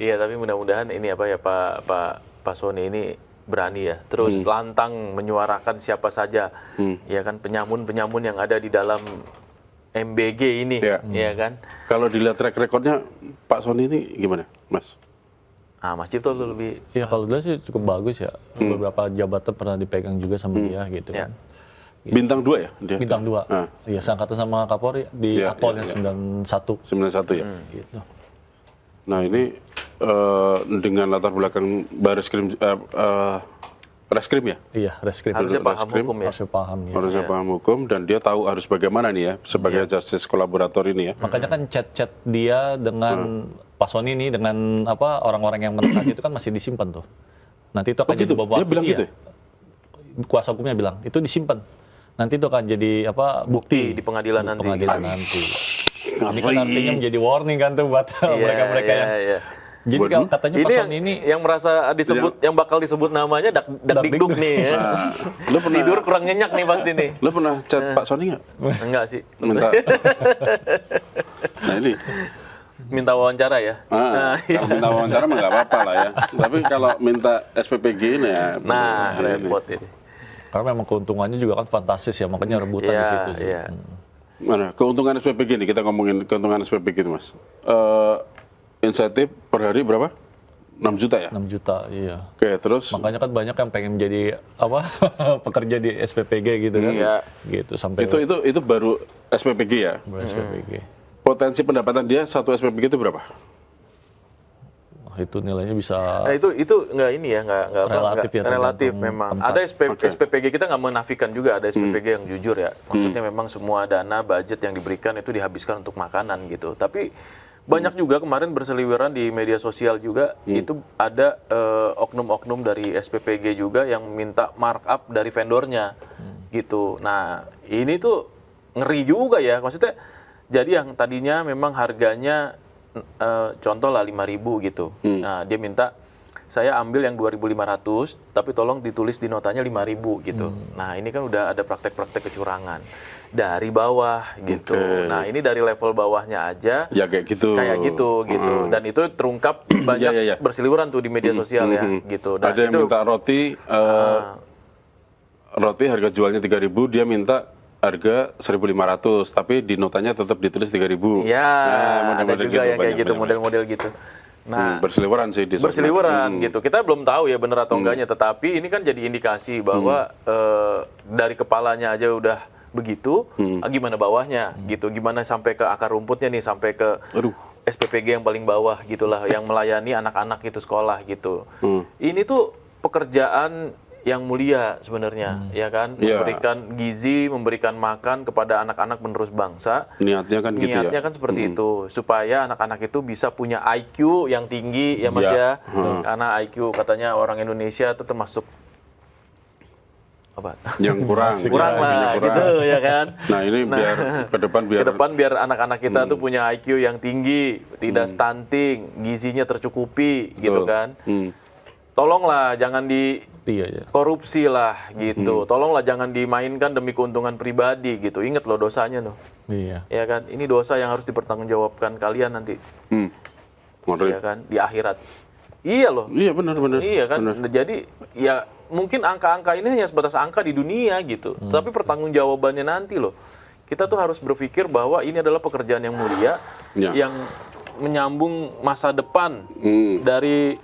Iya, tapi mudah-mudahan ini apa ya Pak Sony ini berani ya, terus lantang menyuarakan siapa saja, ya kan penyamun-penyamun yang ada di dalam MBG ini, ya kan. Kalau dilihat track recordnya Pak Sony ini gimana, Mas? Mas Cipto tuh lebih. Ya kalau dia sih cukup bagus ya. Beberapa jabatan pernah dipegang juga sama dia gitu kan. Bintang 2 ya? Dia? Bintang 2. Iya, seangkatan sama Kapolri di Akpolnya 91. 91 ya? Gitu. Nah ini dengan latar belakang Reskrim ya? Iya, Reskrim. Harusnya paham hukum ya. Harusnya paham ya. Harusnya paham hukum dan dia tahu harus bagaimana nih ya sebagai justice kolaborator ini ya. Makanya kan chat-chat dia dengan Pak Sony ini dengan orang-orang yang mendekati itu kan masih disimpan tuh. Nanti itu akan jadi bobot. Dia bilang gitu ya? Kuasa hukumnya bilang itu disimpan. Nanti itu akan jadi bukti di pengadilan nanti. Ini kan artinya menjadi warning kan tuh buat mereka-mereka yang. Jadi kalau katanya Pak Sony ini yang merasa disebut, yang bakal disebut namanya dak-dikduk nih ya. Lu pernah tidur kurang nyenyak nih pasti nih. Lu pernah chat Pak Sony nggak? Enggak sih. Nah ini minta wawancara ya. Kalau minta wawancara mah nggak apa-apa lah ya. Tapi kalau minta SPPG ini ya. Repot ini. Karena memang keuntungannya juga kan fantastis ya, makanya rebutan di situ sih. Iya. Mana keuntungan SPPG nih, kita ngomongin keuntungan SPPG itu Mas. Insentif per hari berapa? 6 juta ya? 6 juta, iya. Oke, terus? Makanya kan banyak yang pengen menjadi pekerja di SPPG gitu kan. Iya. Gitu sampai Itu baru SPPG ya? baru SPPG. Potensi pendapatan dia satu SPPG itu berapa? Wah, itu nilainya bisa Nah itu nggak ini ya, nggak relatif ya, relatif tergantung memang. tempat. Ada SPPG kita nggak menafikan juga ada SPPG yang jujur ya. Maksudnya memang semua dana budget yang diberikan itu dihabiskan untuk makanan gitu. Tapi banyak juga kemarin berseliweran di media sosial juga itu ada oknum-oknum dari SPPG juga yang minta markup dari vendornya gitu. Nah ini tuh ngeri juga ya, maksudnya jadi yang tadinya memang harganya contoh lah 5.000 gitu. Nah dia minta saya ambil yang 2.500 tapi tolong ditulis di notanya 5.000 gitu. Nah ini kan udah ada praktek-praktek kecurangan dari bawah gitu. Nah ini dari level bawahnya aja ya kayak gitu. Dan itu terungkap banyak berseliweran tuh di media sosial ya gitu. Dan ada yang minta roti harga jualnya 3.000, dia minta harga 1.500 tapi di notanya tetap ditulis 3.000. Ya, ada juga yang kayak gitu, model-model gitu. Nah, berseliweran sih di berseliweran gitu. Kita belum tahu ya benar atau enggaknya, tetapi ini kan jadi indikasi bahwa dari kepalanya aja udah begitu, gimana bawahnya gitu, gimana sampai ke akar rumputnya nih, sampai ke SPPG yang paling bawah gitulah, yang melayani anak-anak itu sekolah gitu. Ini tuh pekerjaan yang mulia sebenarnya, ya kan, memberikan gizi, memberikan makan kepada anak-anak penerus bangsa. Niatnya kan gitu ya. Niatnya kan seperti itu, supaya anak-anak itu bisa punya IQ yang tinggi ya Mas ya. Karena IQ katanya orang Indonesia itu termasuk apa? Yang kurang lah gitu ya kan. Nah ini biar ke depan biar anak-anak kita tuh punya IQ yang tinggi, tidak stunting, gizinya tercukupi gitu kan. Tolonglah jangan korupsi lah gitu. Tolonglah jangan dimainkan demi keuntungan pribadi gitu. Ingat loh dosanya tuh. Iya. Ya kan? Ini dosa yang harus dipertanggungjawabkan kalian nanti. Ya kan? Di akhirat. Iya loh. Iya benar. Iya kan? Jadi ya mungkin angka-angka ini hanya sebatas angka di dunia gitu. Tapi pertanggungjawabannya nanti loh. Kita tuh harus berpikir bahwa ini adalah pekerjaan yang mulia yang menyambung masa depan dari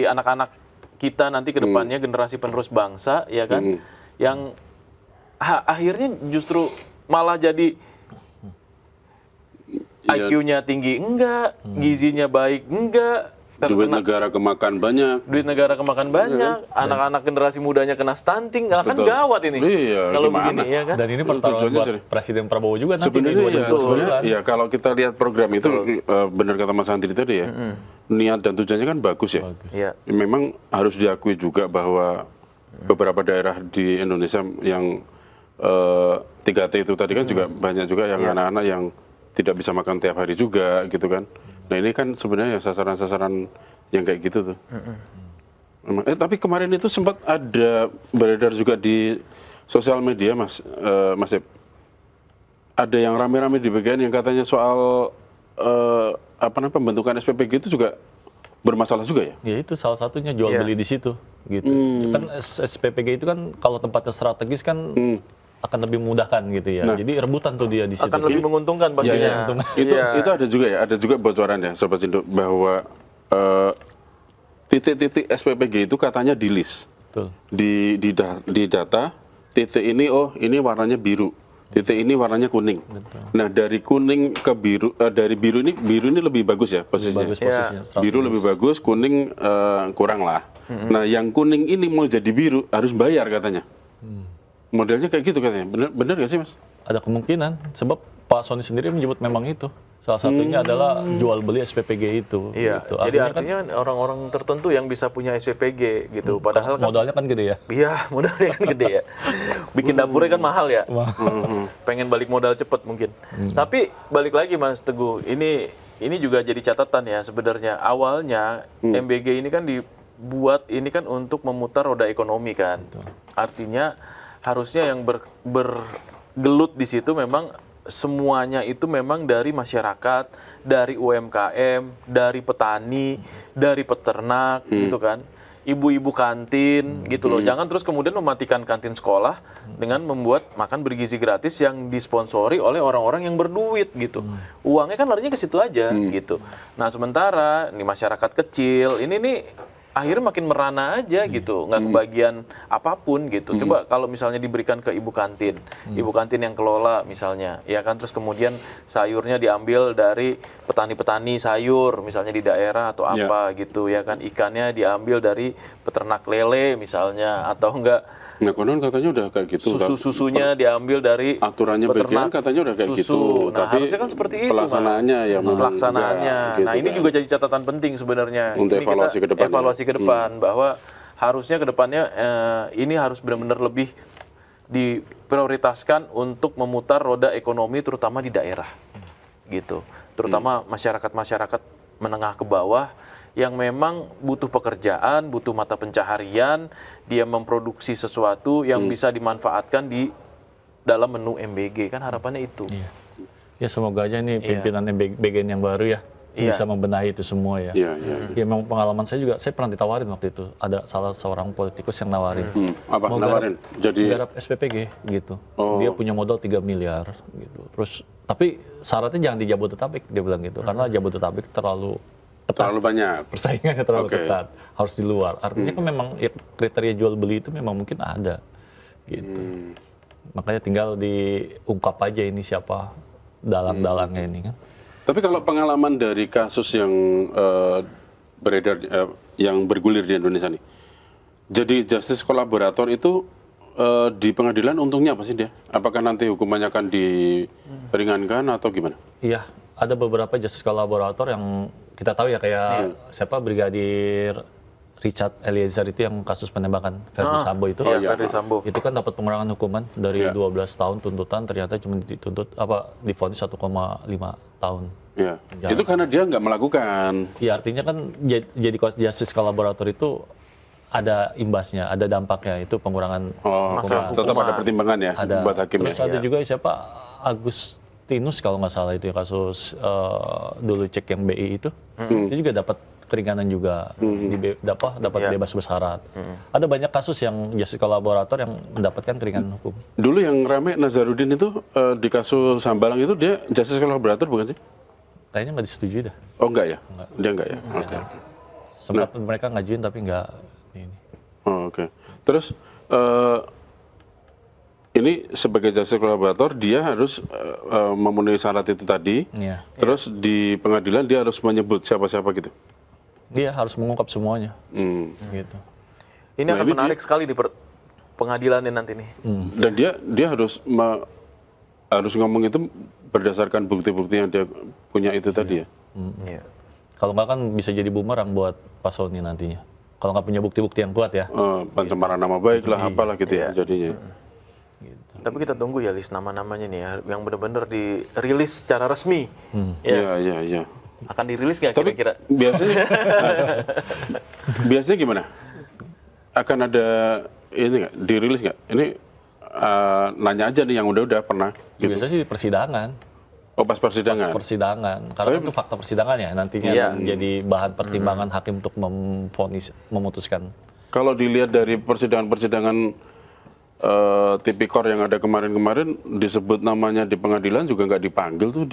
anak-anak kita nanti ke depannya, generasi penerus bangsa, ya kan, yang akhirnya justru malah jadi IQ-nya tinggi enggak, gizinya baik enggak, duit negara kemakan banyak, anak-anak generasi mudanya kena stunting, kan gawat ini. Kalau begini ya kan. Dan ini pertaruhan buat Presiden Prabowo juga nanti. Sebenarnya ya kalau kita lihat program itu benar kata Mas Andri tadi ya. Niat dan tujuannya kan bagus ya. Memang harus diakui juga bahwa beberapa daerah di Indonesia yang 3T itu tadi kan juga banyak juga yang anak-anak yang tidak bisa makan tiap hari juga gitu kan. Nah ini kan sebenarnya sasaran-sasaran yang kayak gitu tuh. Tapi kemarin itu sempat ada beredar juga di sosial media Mas Ip. Ada yang rame-rame di bagian yang katanya soal pembentukan SPPG itu juga bermasalah juga ya? Ya itu salah satunya jual beli di situ gitu. Kan SPPG itu kan kalau tempatnya strategis kan akan lebih memudahkan gitu ya. Nah, jadi rebutan tuh dia di situ. Akan lebih menguntungkan pastinya. Itu ada juga ya, ada juga bocoran ya Sobat Sindo bahwa titik-titik SPPG itu katanya di list. Betul. Di data titik ini ini warnanya biru. Titik ini warnanya kuning. Betul. Nah, dari kuning ke biru, dari biru ini lebih bagus ya posisinya. Bagus posisinya. Biru lebih bagus, kuning kurang lah. Nah, yang kuning ini mau jadi biru harus bayar katanya. Modelnya kayak gitu katanya. Bener gak sih, Mas? Ada kemungkinan sebab Pak Sony sendiri menyebut memang itu. Salah satunya adalah jual beli SPPG itu. Iya. Gitu. Jadi artinya orang-orang tertentu yang bisa punya SPPG gitu. Padahal kan modalnya kan gede ya. iya, modalnya kan gede ya. Bikin dapurnya kan mahal ya. Pengen balik modal cepet mungkin. Tapi balik lagi Mas Teguh, ini juga jadi catatan ya sebenarnya. Awalnya MBG ini kan dibuat ini kan untuk memutar roda ekonomi kan. Artinya harusnya yang bergelut di situ memang semuanya itu memang dari masyarakat, dari UMKM, dari petani, dari peternak gitu kan. Ibu-ibu kantin gitu loh. Jangan terus kemudian mematikan kantin sekolah dengan membuat makan bergizi gratis yang disponsori oleh orang-orang yang berduit gitu. Uangnya kan larinya ke situ aja gitu. Nah, sementara ini masyarakat kecil, ini nih akhirnya makin merana aja gitu, nggak kebagian apapun gitu. Coba kalau misalnya diberikan ke ibu kantin yang kelola misalnya, ya kan, terus kemudian sayurnya diambil dari petani-petani sayur misalnya di daerah atau apa gitu, ya kan, ikannya diambil dari peternak lele misalnya, atau enggak. Nah, konon katanya udah kayak gitu. Susunya diambil dari aturannya bagian katanya udah kayak gitu. Nah, tapi harusnya kan seperti itu. Pelaksanaannya ya memang pelaksanaannya. gitu Nah, ini kan. juga jadi catatan penting sebenarnya. Untuk Ini evaluasi kita ke depan. evaluasi ke depan bahwa harusnya ke depannya ini harus benar-benar lebih diprioritaskan untuk memutar roda ekonomi terutama di daerah. Gitu. Terutama masyarakat-masyarakat menengah ke bawah yang memang butuh pekerjaan, butuh mata pencaharian, dia memproduksi sesuatu yang bisa dimanfaatkan di dalam menu MBG, kan harapannya itu. Iya. Ya semoga aja nih pimpinan MBG yang baru ya bisa membenahi itu semua ya. Ya memang pengalaman saya juga, saya pernah ditawarin waktu itu, ada salah seorang politikus yang nawarin. Apa mau nawarin? Jadi garap SPPG gitu. Dia punya modal 3 miliar gitu. Terus tapi syaratnya jangan di Jabodetabek, dia bilang gitu. Karena Jabodetabek terlalu banyak. Persaingannya terlalu ketat, harus di luar. Artinya kan memang ya, kriteria jual beli itu memang mungkin ada, gitu. Makanya tinggal diungkap aja ini siapa dalang-dalangnya ini kan. Tapi kalau pengalaman dari kasus yang beredar, yang bergulir di Indonesia nih, jadi justice kolaborator itu di pengadilan untungnya apa sih dia? Apakah nanti hukumannya akan diperingankan atau gimana? Iya, ada beberapa justice kolaborator yang kita tahu ya, kayak siapa, Brigadir Richard Eliezer itu yang kasus penembakan Verdi Sambo itu. Verdi Sambo. Itu kan dapat pengurangan hukuman dari 12 tahun tuntutan, ternyata cuma dituntut divonis 1,5 tahun. Ya. Itu karena dia nggak melakukan. Ya artinya kan jadi justice kolaborator itu ada imbasnya, ada dampaknya, itu pengurangan hukuman. Tetap ada pertimbangan ya buat hakim. Terus ada juga siapa, Agustinus kalau nggak salah itu ya, kasus dulu cek yang BI itu juga dapat keringanan juga, dapat bebas bersyarat. Ada banyak kasus yang justice kolaborator yang mendapatkan keringanan hukum. Dulu yang rame Nazarudin itu di kasus Hambalang itu dia justice kolaborator bukan sih? Kayaknya nggak disetujui dah. Oh enggak ya? Dia enggak ya? Oke. Sempat mereka ngajuin tapi nggak ini. Oh, oke. Terus ini sebagai justice kolaborator dia harus memenuhi syarat itu tadi. Iya. Terus di pengadilan dia harus menyebut siapa-siapa gitu. Dia harus mengungkap semuanya. Gitu. Ini akan menarik sekali di pengadilannya nanti nih. Dan dia harus harus ngomong itu berdasarkan bukti-bukti yang dia punya itu tadi ya. Iya. Kalau nggak kan bisa jadi bumerang buat Pak Sony nantinya. Kalau nggak punya bukti-bukti yang kuat ya. Pencemaran nama baik lah, apalah gitu ya jadinya. Gitu. Tapi kita tunggu ya list nama-namanya nih ya, yang benar-benar dirilis secara resmi. Iya. Akan dirilis nggak Tapi kira-kira? biasanya gimana? Akan ada ini nggak? Dirilis nggak? Ini nanya aja nih yang udah pernah. Gitu. Biasanya sih di persidangan. Oh, pas persidangan. persidangan. Karena itu fakta persidangan ya nantinya akan jadi bahan pertimbangan hakim untuk memutuskan. Kalau dilihat dari persidangan-persidangan tipikor yang ada kemarin-kemarin, disebut namanya di pengadilan juga nggak dipanggil tuh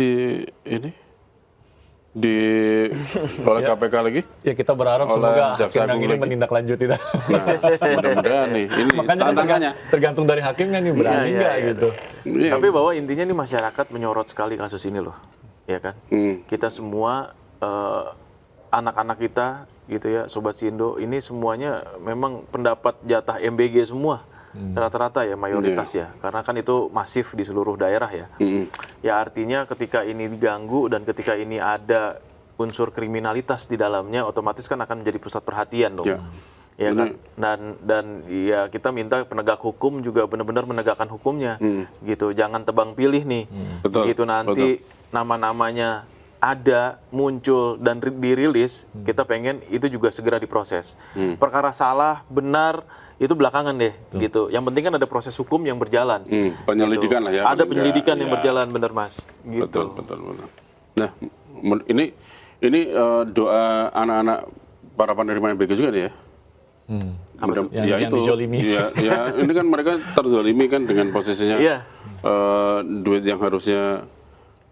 oleh KPK lagi. Ya kita berharap semoga hakim yang ini menindaklanjuti. Nah, mudah-mudahan nih. Ini makanya tantangannya. tergantung dari hakimnya nih berani nggak gitu. Iya. Tapi bahwa intinya nih masyarakat menyorot sekali kasus ini loh, ya kan? Kita semua anak-anak kita gitu ya, Sobat Sindo, ini semuanya memang pendapat jatah MBG semua. Rata-rata ya mayoritas ya, karena kan itu masif di seluruh daerah ya. Ya artinya ketika ini diganggu dan ketika ini ada unsur kriminalitas di dalamnya, otomatis kan akan menjadi pusat perhatian dong. Ya kan? Dan ya kita minta penegak hukum juga benar-benar menegakkan hukumnya, gitu. Jangan tebang pilih nih, gitu nanti nama-namanya ada muncul dan dirilis, kita pengen itu juga segera diproses. Perkara salah benar itu belakangan deh, gitu. Yang penting kan ada proses hukum yang berjalan. Penyelidikan gitu. lah ya. Ada penyelidikan yang berjalan, bener Mas. Gitu. Betul. Nah, ini doa anak-anak para penerima MBG juga nih ya. Yang dijolimi. Ya, ini kan mereka terzolimi kan dengan posisinya duit yang harusnya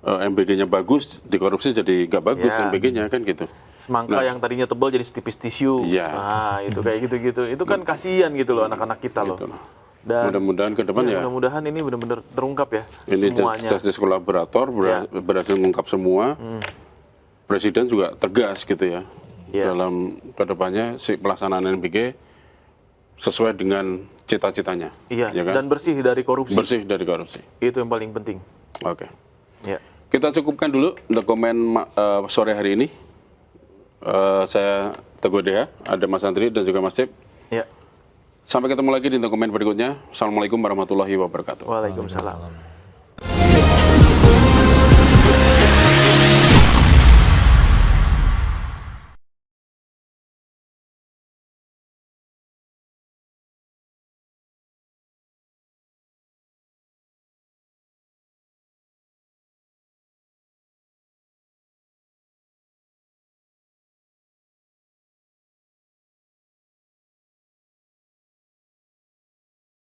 MBG-nya bagus, dikorupsi jadi nggak bagus MBG-nya kan gitu. Semangka yang tadinya tebal jadi setipis tisu. Nah, itu kayak gitu-gitu. Itu kan kasihan gitu loh anak-anak kita loh. Dan mudah-mudahan ke depan mudah-mudahan ini benar-benar terungkap ya ini semuanya. justice kolaborator berhasil mengungkap semua. Presiden juga tegas gitu ya. Dalam kedepannya si pelaksanaan MBG sesuai dengan cita-citanya. Iya, ya kan? Dan bersih dari korupsi. Bersih dari korupsi. Itu yang paling penting. Oke. Ya. Kita cukupkan dulu untuk komen sore hari ini. Saya Teguh Deha, ada Mas Andri dan juga Mas Cip. Ya. Sampai ketemu lagi di dokumen berikutnya. Assalamualaikum warahmatullahi wabarakatuh. Waalaikumsalam.